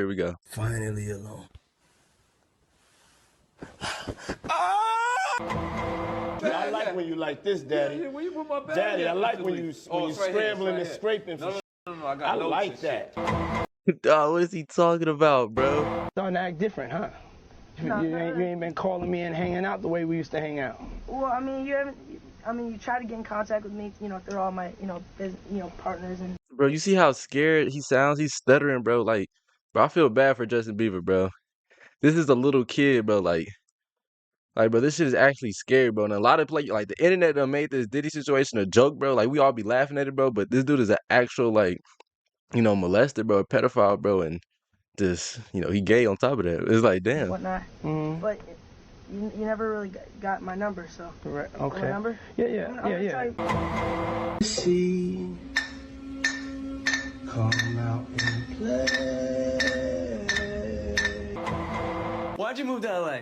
Here we go. Finally alone. I like when you like this, Daddy. Yeah, when you put my bag Daddy, I down like to when me. you It's right scrambling here, and scraping for shit. No, I got I notes like and that. shit. Oh, what is he talking about, bro? Starting to act different, huh? You ain't been calling me and hanging out the way we used to hang out. Well, I mean, you try to get in contact with me, through all my, partners and. Bro, you see how scared he sounds? He's stuttering, bro. Like, bro, I feel bad for Justin Bieber, bro. This is a little kid, bro. Like, bro, this shit is actually scary, bro. And a lot of like the internet done made this Diddy situation a joke, bro. Like, we all be laughing at it, bro. But this dude is an actual, like, molester, bro, a pedophile, bro, and just, he gay on top of that. It's like, damn. Whatnot. Mm-hmm. But you never really got my number, so. Right. Okay. My number? Yeah. See, come out and play. Why'd you move to LA?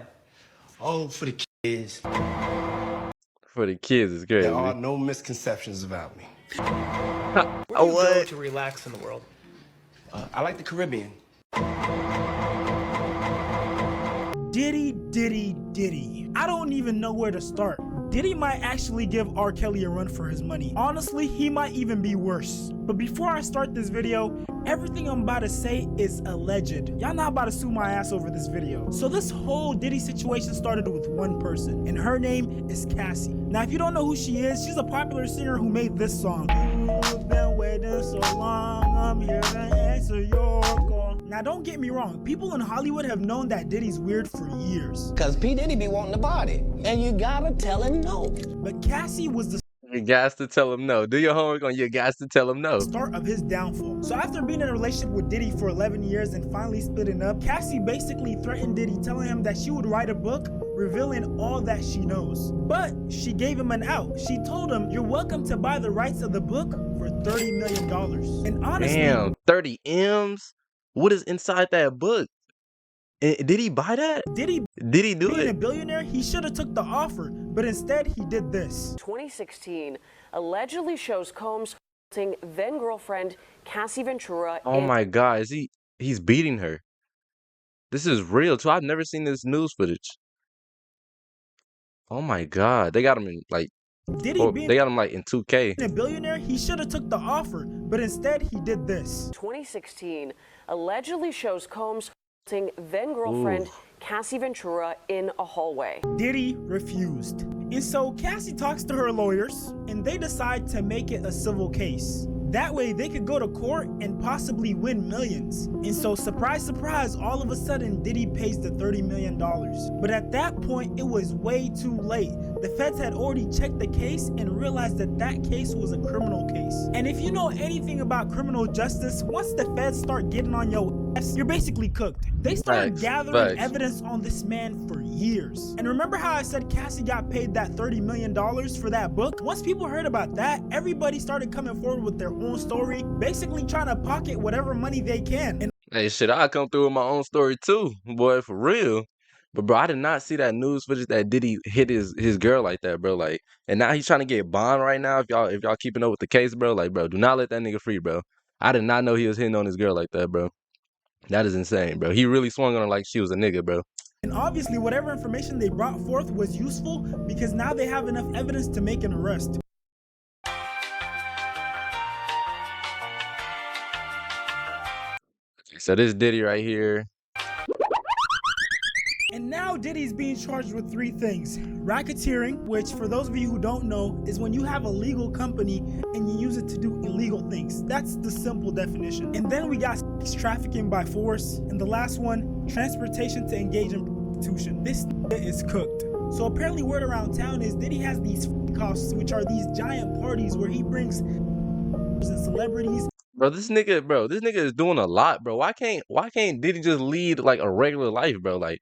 Oh, for the kids. For the kids, it's crazy. There are no misconceptions about me. Where do you go to relax in the world? I like the Caribbean. Diddy. I don't even know where to start. Diddy might actually give R. Kelly a run for his money. Honestly, he might even be worse. But before I start this video, everything I'm about to say is alleged. Y'all not about to sue my ass over this video. So this whole Diddy situation started with one person, and her name is Cassie. Now, if you don't know who she is, she's a popular singer who made this song. You've been waiting so long, I'm here to answer your call. Now, don't get me wrong, people in Hollywood have known that Diddy's weird for years. Cause P. Diddy be wanting the body, and you gotta tell him no. But Cassie was the You guys to tell him no. Do your homework on you guys to tell him no. start of his downfall. So after being in a relationship with Diddy for 11 years and finally splitting up, Cassie basically threatened Diddy, telling him that she would write a book revealing all that she knows. But she gave him an out. She told him, you're welcome to buy the rights of the book for $30 million. And honestly, Damn, 30 M's? What is inside that book? Did he buy that? Did he do being it? a billionaire, he should have took the offer, but instead he did this. 2016 allegedly shows Combs assaulting then girlfriend Cassie Ventura. Oh my God, he's beating her. This is real too. I've never seen this news footage. Oh my God, they got him in like they got him like in 2K. Being a billionaire, he should have took the offer, but instead he did this. 2016 allegedly shows Combs assaulting then girlfriend Cassie Ventura in a hallway. Diddy refused. And so Cassie talks to her lawyers and they decide to make it a civil case. That way they could go to court and possibly win millions. And so surprise, surprise, all of a sudden Diddy pays the $30 million. But at that point, it was way too late. The feds had already checked the case and realized that that case was a criminal case. And if you know anything about criminal justice, once the feds start getting on your ass, you're basically cooked. They started gathering evidence on this man for years. And remember how I said Cassie got paid that $30 million for that book? Once people heard about that, everybody started coming forward with their own story, basically trying to pocket whatever money they can. And Hey, shit, I come through with my own story too, boy, for real. But bro, I did not see that news footage that Diddy hit his girl like that, bro. Like, and now he's trying to get bond right now. If y'all keeping up with the case, bro, like, bro, do not let that nigga free, bro. I did not know he was hitting on his girl like that, bro. That is insane, bro. He really swung on her like she was a nigga, bro. And obviously, whatever information they brought forth was useful because now they have enough evidence to make an arrest. So this Diddy right here. And now Diddy's being charged with 3 things. Racketeering, which for those of you who don't know, is when you have a legal company and you use it to do illegal things. That's the simple definition. And then we got sex trafficking by force. And the last one, transportation to engage in prostitution. This is cooked. So apparently word around town is Diddy has these costs, which are these giant parties where he brings and celebrities. Bro, this nigga is doing a lot, bro. Why can't Diddy just lead like a regular life, bro? Like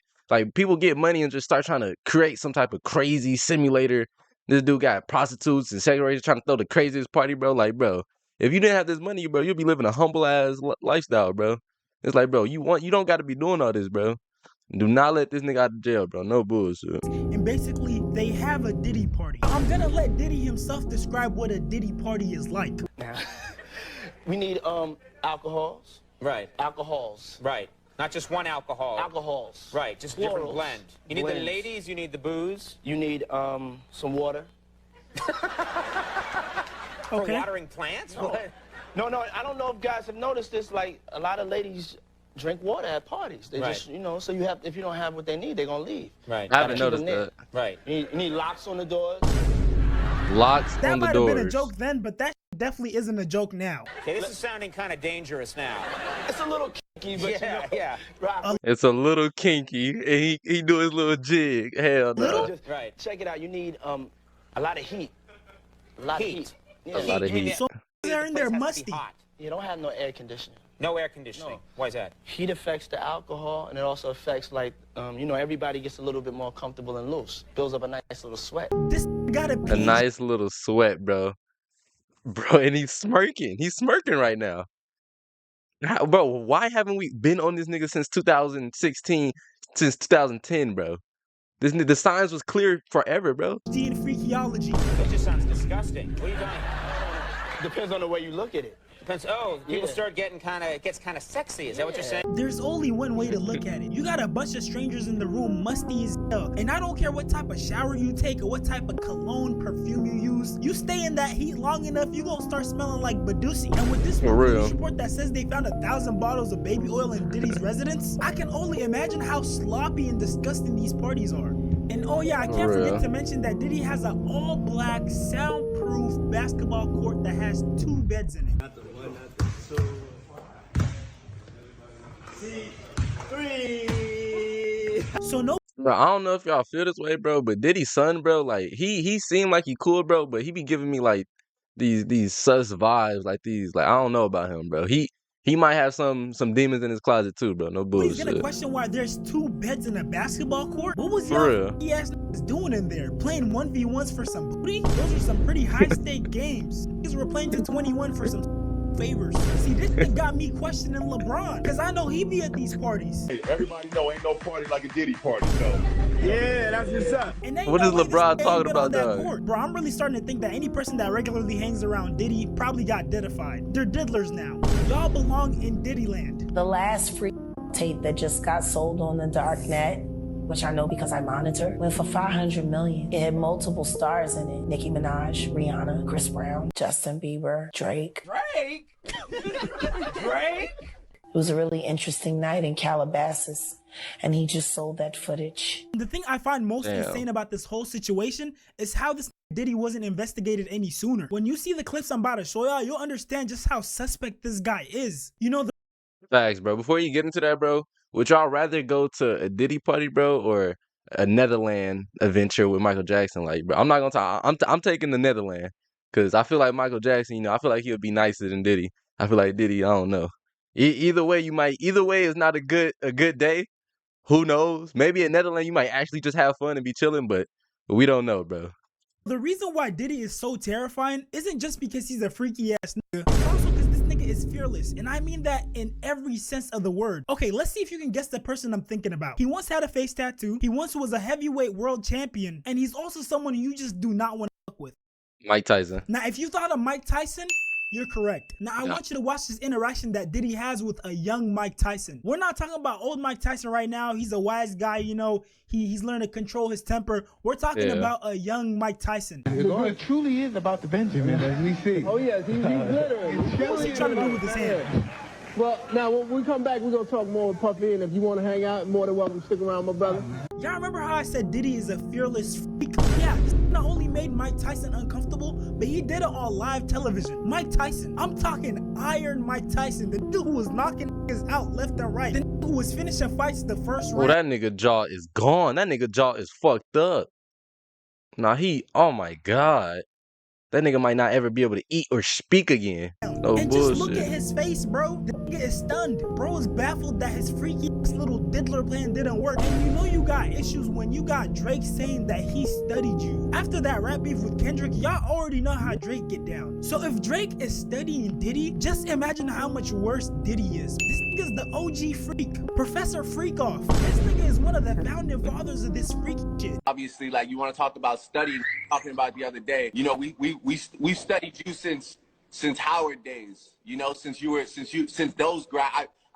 people get money and just start trying to create some type of crazy simulator. This dude got prostitutes and segregators trying to throw the craziest party, bro. Like, bro, if you didn't have this money, bro, you'd be living a humble ass lifestyle, bro. It's like, bro, you don't got to be doing all this, bro. Do not let this nigga out of jail, bro. No bullshit. And basically, they have a Diddy party. I'm gonna let Diddy himself describe what a Diddy party is like. We need alcohols. Right. Alcohols. Right. Not just one alcohol. Alcohols. Right, just different Plurals. blend. You need Blends. the ladies, you need the booze. You need some water. For watering plants? What? No, I don't know if guys have noticed this. Like, a lot of ladies drink water at parties. They just, you know, so you have, if you don't have what they need, they're gonna leave. Right. I haven't noticed that. Right. You need locks on the doors. Locks That on the might have doors. been a joke then, but that definitely isn't a joke now. Okay, this is sounding kind of dangerous now. It's a little kinky, but Yeah, you know, yeah. rock. It's a little kinky, and he do his little jig. Hell no. Just, Right. Check it out. You need a lot of heat. A lot of heat. Yeah. A lot of heat. So they're in there Place has to musty. be hot. You don't have no air conditioning. No air conditioning. No. Why is that? Heat affects the alcohol, and it also affects, like, you know, everybody gets a little bit more comfortable and loose. Builds up a nice little sweat. This got a A page. nice little sweat, bro. Bro, and he's smirking. He's smirking right now. Bro, why haven't we been on this nigga since 2016, since 2010, bro? The signs was clear forever, bro. in freakiology. That just sounds disgusting. What are you talking? Depends on the way you look at it. Depends. Oh, people Yeah. start getting it gets kind of sexy. Is that what you're saying? There's only one way to look at it. You got a bunch of strangers in the room, musty as hell. And I don't care what type of shower you take or what type of cologne, perfume you use. You stay in that heat long enough, you gonna start smelling like Badusi. And with this For real. police report that says they found 1,000 bottles of baby oil in Diddy's residence, I can only imagine how sloppy and disgusting these parties are. And oh yeah, I can't For real. forget to mention that Diddy has an all-black, soundproof basketball court that has 2 beds in it. So no. Bro, I don't know if y'all feel this way, bro, but Diddy's son, bro, like he seemed like he cool, bro, but he be giving me like these sus vibes, like these, like I don't know about him, bro. He might have some demons in his closet too, bro. No He's gonna bullshit. question why there's 2 beds in a basketball court? What was For y'all real. ass doing in there? Playing 1v1s for some booty? Those are some pretty high stake games. These were playing to 21 for some favors. See, this thing got me questioning LeBron, cause I know he be at these parties. Hey, everybody know ain't no party like a Diddy party, though. Yeah, that's what's up. And ain't What no is way this LeBron nigga talking ain't been on about, that dog? court. Bro, I'm really starting to think that any person that regularly hangs around Diddy probably got Diddified. They're diddlers now. Y'all belong in Diddy land. The last free tape that just got sold on the dark net, which I know because I monitor, went for $500 million. It had multiple stars in it. Nicki Minaj, Rihanna, Chris Brown, Justin Bieber, Drake. Drake. Drake. It was a really interesting night in Calabasas, and he just sold that footage. The thing I find most Damn. insane about this whole situation is how this Diddy wasn't investigated any sooner. When you see the clips I'm about to show y'all, you'll understand just how suspect this guy is. You know, Facts, bro. Before you get into that, bro, would y'all rather go to a Diddy party, bro, or a Netherland adventure with Michael Jackson? Like, bro, I'm not gonna talk. I'm taking the Netherland because I feel like Michael Jackson. You know, I feel like he would be nicer than Diddy. I feel like Diddy. I don't know. Either way, Either way is not a good day. Who knows? Maybe at Netherlands you might actually just have fun and be chilling, but we don't know, bro. the reason why Diddy is so terrifying isn't just because he's a freaky ass nigga. It's also because this nigga is fearless. And I mean that in every sense of the word. Okay, let's see if you can guess the person I'm thinking about. He once had a face tattoo. He once was a heavyweight world champion. And he's also someone you just do not want to fuck with. Mike Tyson. Now, if you thought of Mike Tyson, you're correct. Now, I Yeah. want you to watch this interaction that Diddy has with a young Mike Tyson. We're not talking about old Mike Tyson right now. He's a wise guy, you know. He's learned to control his temper. We're talking Yeah. about a young Mike Tyson. It truly is about the Benjamin, as we see. Oh, yes, he's literally. What's he trying to do with his hand? Well, now, when we come back, we're going to talk more with Puffy, and if you want to hang out, more than welcome to stick around, my brother. Y'all remember how I said Diddy is a fearless freak? Yeah, this not only made Mike Tyson uncomfortable, but he did it on live television. Mike Tyson, I'm talking Iron Mike Tyson, the dude who was knocking niggas out left and right, the nigga who was finishing fights the first Well, round. that nigga jaw is gone. That nigga jaw is fucked up. Nah, oh my God. That nigga might not ever be able to eat or speak again. No And bullshit. just look at his face, bro. The nigga is stunned. Bro is baffled that his freaky ass little diddler plan didn't work. And you know you got issues when you got Drake saying that he studied you. After that rap beef with Kendrick, y'all already know how Drake get down. So if Drake is studying Diddy, just imagine how much worse Diddy is. This nigga's the OG freak. Professor Freakoff. This nigga is one of the founding fathers of this freaky shit. Obviously, like you want to talk about studying, talking about the other day, you know, we studied you since Howard days, you know, since those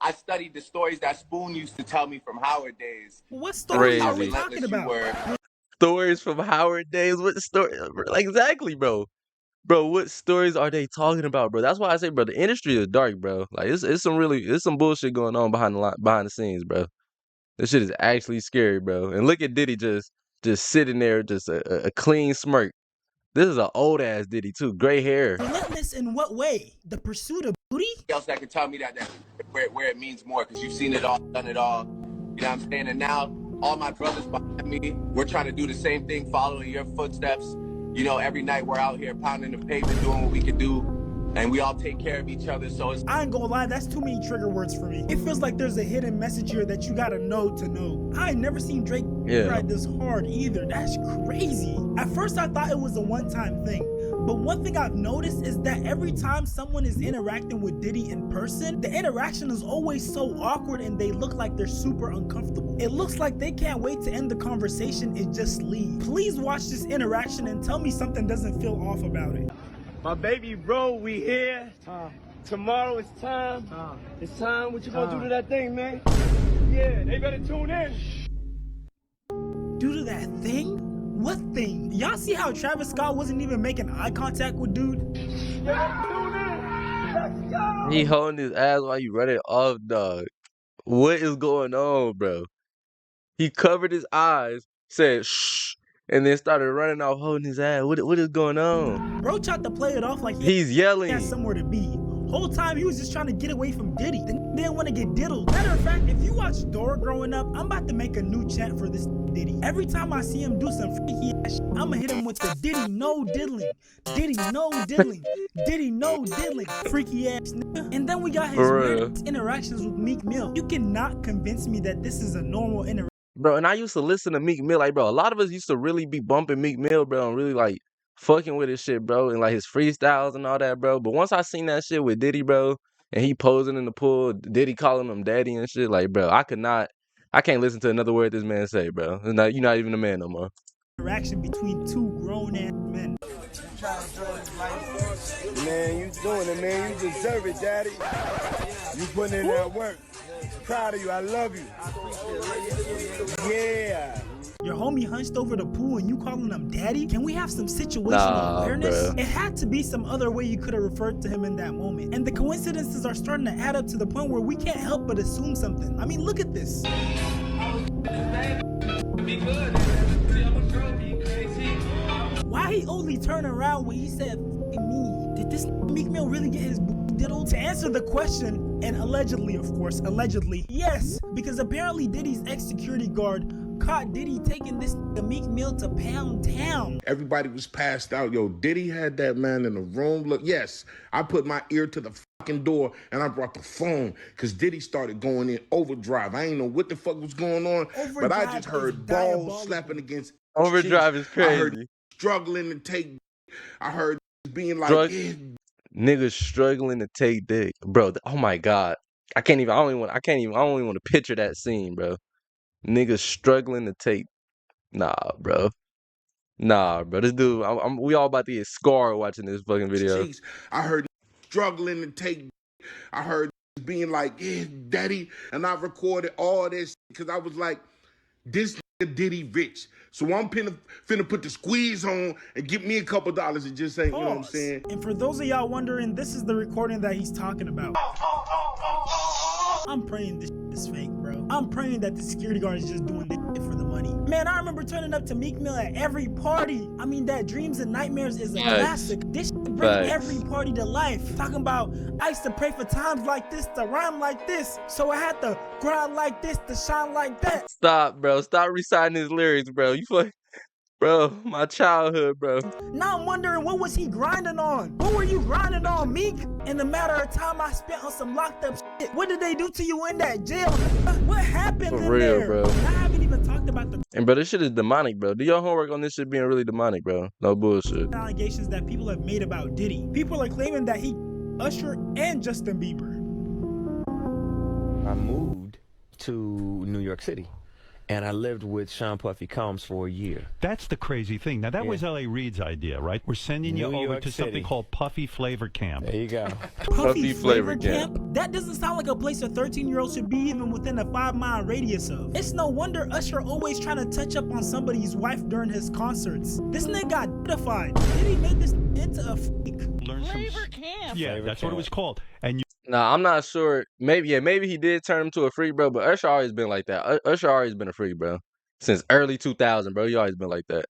I studied the stories that Spoon used to tell me from Howard days. What stories are we Crazy. talking about? Stories from Howard days. What story? Like, exactly, bro. Bro, what stories are they talking about, bro? That's why I say, bro, the industry is dark, bro. Like, it's some bullshit going on behind the scenes, bro. This shit is actually scary, bro. And look at Diddy just sitting there, just a clean smirk. This is an old ass Diddy too, gray hair. Relentless in what way? The pursuit of booty? Else that can tell me that where it means more, because you've seen it all, done it all. You know what I'm saying? And now all my brothers behind me, we're trying to do the same thing, following your footsteps. You know, every night we're out here pounding the pavement, doing what we can do, and we all take care of each other. So it's, I ain't gonna lie, that's too many trigger words for me. It feels like there's a hidden message here that you gotta know to know. I ain't never seen Drake try this hard either. That's crazy. At first I thought it was a one-time thing. But one thing I've noticed is that every time someone is interacting with Diddy in person, the interaction is always so awkward and they look like they're super uncomfortable. It looks like they can't wait to end the conversation and just leave. Please watch this interaction and tell me something doesn't feel off about it. My baby bro, we here. Tomorrow it's time. It's time. What you gonna do to that thing, man? Yeah, they better tune in. Do to that thing? What thing? Y'all see how Travis Scott wasn't even making eye contact with dude? He holding his ass while you running off, dog. What is going on, bro? He covered his eyes, said shh, and then started running off holding his ass. What is going on? Bro tried to play it off like he's yelling. He had somewhere to be. Whole time he was just trying to get away from Diddy. They didn't want to get diddled. Matter of fact, if you watch Dora growing up, I'm about to make a new chant for this Diddy. Every time I see him do some freaky ass shit, I'ma hit him with the Diddy no diddling. Diddy no diddling. Diddy no diddling. Freaky ass nigga. And then we got his weird interactions with Meek Mill. You cannot convince me that this is a normal interaction. Bro, and I used to listen to Meek Mill. Like, bro, a lot of us used to really be bumping Meek Mill, bro, and really, like, fucking with his shit, bro, and, like, his freestyles and all that, bro. But once I seen that shit with Diddy, bro, and he posing in the pool, Diddy calling him daddy and shit, like, bro, I can't listen to another word this man say, bro. You're not even a man no more. Interaction between two grown-ass men. Man, you doing it, man. You deserve it, daddy. You putting in that work. Proud of you. I love you. Yeah. Your homie hunched over the pool and you calling him daddy? Can we have some situational awareness? Bro. It had to be some other way you could have referred to him in that moment. And the coincidences are starting to add up to the point where we can't help but assume something. I mean, look at this. Why he only turned around when he said me? Did this Meek Mill really get his diddled? To answer the question, and allegedly, of course, allegedly, yes, because apparently Diddy's ex-security guard caught Diddy taking this Meek Mill to Pound Town. Everybody was passed out. Yo, Diddy had that man in the room. Look, yes, I put my ear to the fucking door and I brought the phone because Diddy started going in overdrive. I ain't know what the fuck was going on, but I just heard balls slapping against overdrive cheeks. is crazy. I heard struggling to take. I heard being like, niggas struggling to take dick, bro. Oh my god, I don't even want to picture that scene, bro. Niggas struggling to take. Nah, bro. This dude, we all about to get scarred watching this fucking video. I heard struggling to take. I heard being like, yeah, daddy. And I recorded all this because I was like, this nigga Diddy rich. So I'm finna put the squeeze on and give me a couple dollars and just say, you know what I'm saying? And for those of y'all wondering, this is the recording that he's talking about. I'm praying this is fake, bro. I'm praying that the security guard is just doing this for the money. Man, I remember turning up to Meek Mill at every party. I mean, that Dreams and Nightmares is a classic. This shit bring every party to life. Talking about, I used to pray for times like this to rhyme like this. So I had to grind like this to shine like that. Stop, bro. Stop reciting his lyrics, bro. You fuck. Bro, my childhood, bro. Now I'm wondering, what was he grinding on? What were you grinding on, Meek? In the matter of time I spent on some locked up shit. What did they do to you in that jail? What happened in there? Bro. I haven't even talked about the And bro, this shit is demonic, bro. Do your homework on this shit being really demonic, bro. No bullshit. allegations that people have made about Diddy. People are claiming that he Usher and Justin Bieber. I moved to New York City. and I lived with Sean Puffy Combs for a year. That's the crazy thing. Now, that was L.A. Reid's idea, right? We're sending you New over York to City. something called Puffy Flavor Camp. There you go. Puffy Flavor Camp? That doesn't sound like a place a 13-year-old should be even within a 5-mile radius of. It's no wonder Usher always trying to touch up on somebody's wife during his concerts. This nigga got Diddified. Diddy made this into a freak. Flavor Camp. Yeah, that's what it was called. And you Nah, I'm not sure. Maybe he did turn him to a freak, bro. But Usher always been like that. Usher always been a freak, bro. Since early 2000, bro. He always been like that.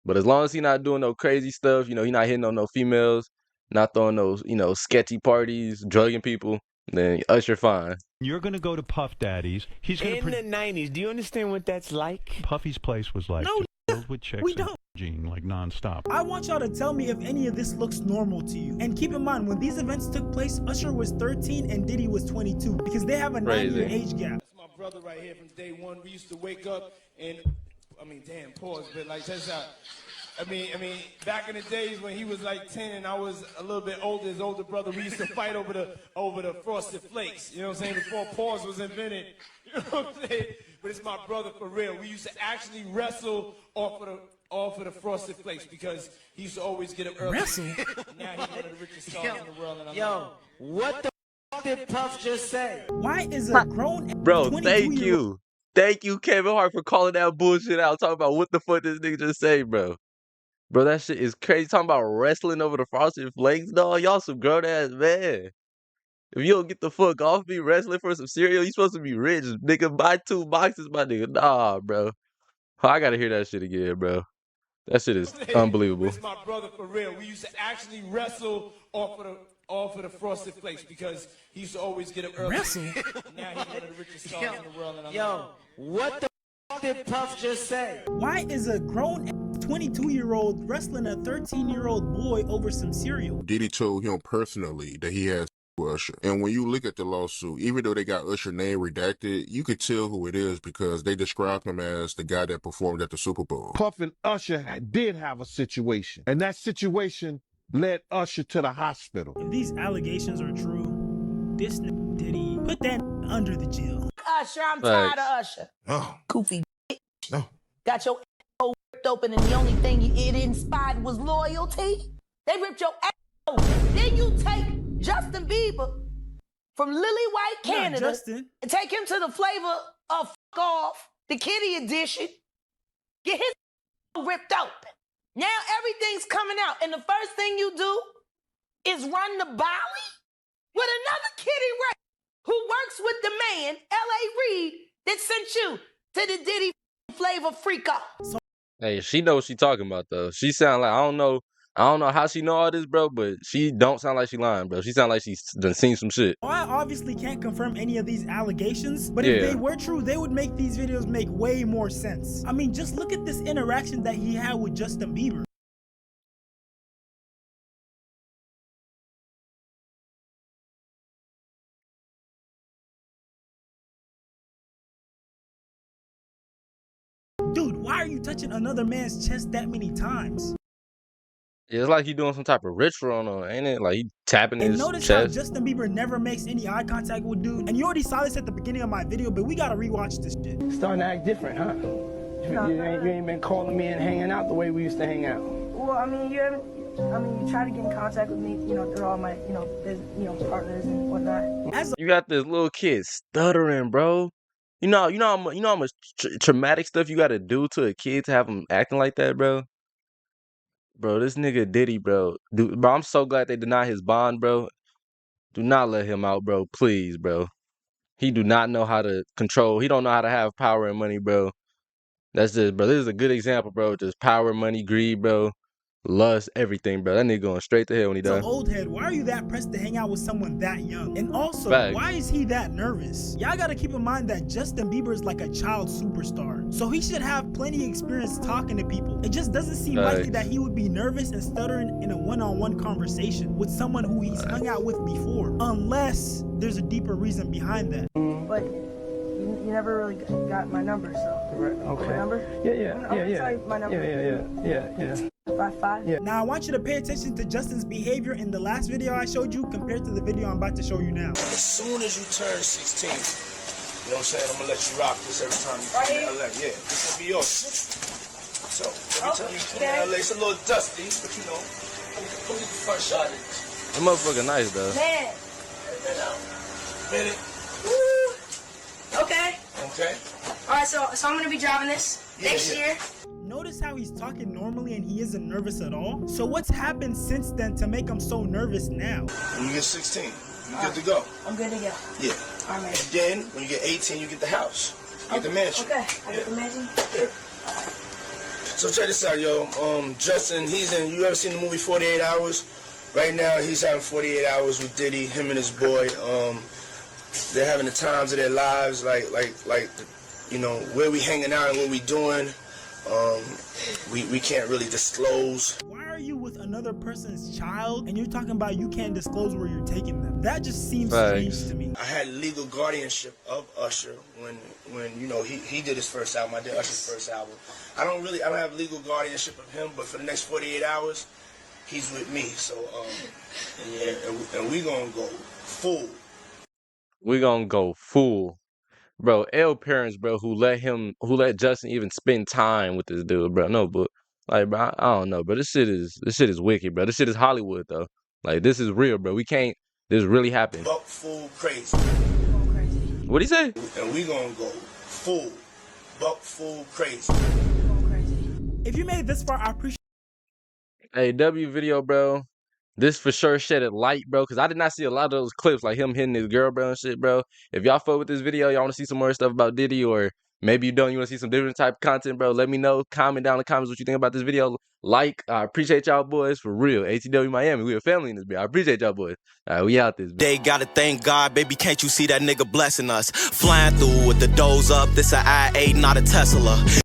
But as long as he not doing no crazy stuff, he not hitting on no females, not throwing those, sketchy parties, drugging people, then Usher fine. You're going to go to Puff Daddy's. He's going In the 90s, do you understand what that's like? Puffy's place was like No, filled with chicks we and don't. like nonstop. I want y'all to tell me if any of this looks normal to you. And keep in mind, when these events took place, Usher was 13 and Diddy was 22 because they have a 9-year age gap. That's my brother right here from day one. We used to wake up and, damn, pause, but like, that's how. Back in the days when he was like 10 and I was a little bit older, his older brother, we used to fight over the Frosted Flakes. You know what I'm saying? Before pause was invented. You know what I'm saying? But it's my brother for real. We used to actually wrestle off of the Frosted Flakes because he used to always get up early. Wrestle? Now he's one of the richest stars in the world. And What the f did Puff just say? Why is a grown Bro, 22-year-old thank you. Thank you, Kevin Hart, for calling that bullshit out. Talking about what the fuck this nigga just say, bro. Bro, that shit is crazy. Talking about wrestling over the Frosted Flakes, dog. Y'all some grown ass man. If you don't get the fuck off me wrestling for some cereal, you supposed to be rich. Nigga, buy 2 boxes, my nigga. Nah, bro. I gotta hear that shit again, bro. That shit is unbelievable. It's my brother for real. We used to actually wrestle off of the Frosted Flakes because he used to always get up early. Wrestle? Now he's one of the richest stars in the world. And What the f did Puff just say? Why is a grown 22-year-old wrestling a 13-year-old boy over some cereal? Diddy told him personally that he has Usher. And when you look at the lawsuit, even though they got Usher name redacted, you could tell who it is because they described him as the guy that performed at the Super Bowl. Puff and Usher did have a situation, and that situation led Usher to the hospital. If these allegations are true, this nigga Diddy put that under the jail. Usher, I'm tired of Usher. Oh. Goofy bitch. No. Got your asshole ripped open and the only thing it inspired was loyalty. They ripped your asshole. Then you take Justin Bieber from Lily White, Canada, and take him to the flavor of Fuck Off, the kiddie edition. Get his ripped open. Now everything's coming out, and the first thing you do is run the Bali with another kiddie rape who works with the man, L.A. Reid, that sent you to the Diddy flavor freak off. Hey, she knows what she talking about, though. She sound like, I don't know how she know all this, bro, but she don't sound like she lying, bro. She sound like she's done seen some shit. I obviously can't confirm any of these allegations, but if they were true, they would make these videos make way more sense. I mean, just look at this interaction that he had with Justin Bieber. Dude, why are you touching another man's chest that many times? It's like he doing some type of ritual on her, ain't it? Like he tapping And his notice how chest. Justin Bieber never makes any eye contact with dude. And you already saw this at the beginning of my video, but we gotta rewatch this shit. Starting to act different, huh? You ain't been calling me and hanging out the way we used to hang out. Well, you try to get in contact with me, through all my, partners and whatnot. You got this little kid stuttering, bro. You know how much traumatic stuff you got to do to a kid to have him acting like that, bro. Bro, this nigga Diddy, bro. Dude, bro, I'm so glad they denied his bond, bro. Do not let him out, bro. Please, bro. He do not know how to control. He don't know how to have power and money, bro. That's just, bro. This is a good example, bro. Just power, money, greed, bro. Lust, everything, bro. That nigga going straight to hell when he done. So old head, why are you that pressed to hang out with someone that young? And also, why is he that nervous? Y'all gotta keep in mind that Justin Bieber is like a child superstar. So he should have plenty of experience talking to people. It just doesn't seem likely that he would be nervous and stuttering in a one-on-one conversation with someone who he's hung out with before. Unless there's a deeper reason behind that. But you never really got my number, so. Right, okay. My number? Yeah. My number. Yeah. 55. Yeah. Now I want you to pay attention to Justin's behavior in the last video I showed you compared to the video I'm about to show you now. As soon as you turn 16, You know what I'm saying? I'm gonna let you rock this every time you come to LA. Yeah, this will be yours. So every time you come to LA, it's a little dusty, but you know, let me get the first shot of this. That motherfucker nice though. Man. Minute. Woo. Okay. Okay. All right, so I'm gonna be driving this next year. Notice how he's talking normally and he isn't nervous at all? So what's happened since then to make him so nervous now? When you get 16, you're good to go. I'm good to go. Yeah. All right. And then, when you get 18, you get the house. You get the mansion. Okay, I get the mansion? Yeah. So check this out, yo. Justin, you ever seen the movie 48 Hours? Right now, he's having 48 hours with Diddy, him and his boy. They're having the times of their lives, like, you know, where we hanging out and what we doing. We can't really disclose. Why are you with another person's child and you're talking about you can't disclose where you're taking them? That just seems strange to me. I had legal guardianship of Usher when you know he did his first album. I did Usher's first album. I don't have legal guardianship of him, but for the next 48 hours, he's with me. So and we gonna go full. We gonna go full. Bro, L parents, bro, who let Justin even spend time with this dude, bro. No, but like, bro, I don't know, bro. This shit is wicked, bro. This shit is Hollywood, though. Like, this is real, bro. This really happened. Buck full crazy. What'd he say? And we gonna go full. Buck full crazy. If you made this far, I appreciate. Hey, W video, bro. This for sure shedded light, bro, because I did not see a lot of those clips, like him hitting his girl, bro, and shit, bro. If y'all fuck with this video, y'all want to see some more stuff about Diddy, or maybe you don't, you want to see some different type of content, bro, let me know. Comment down in the comments what you think about this video. Like, I appreciate y'all boys, for real. ATW Miami, we a family in this video. I appreciate y'all boys. All right, we out this bitch. They gotta thank God, baby, can't you see that nigga blessing us? Flying through with the doors up, this a IA, not a Tesla.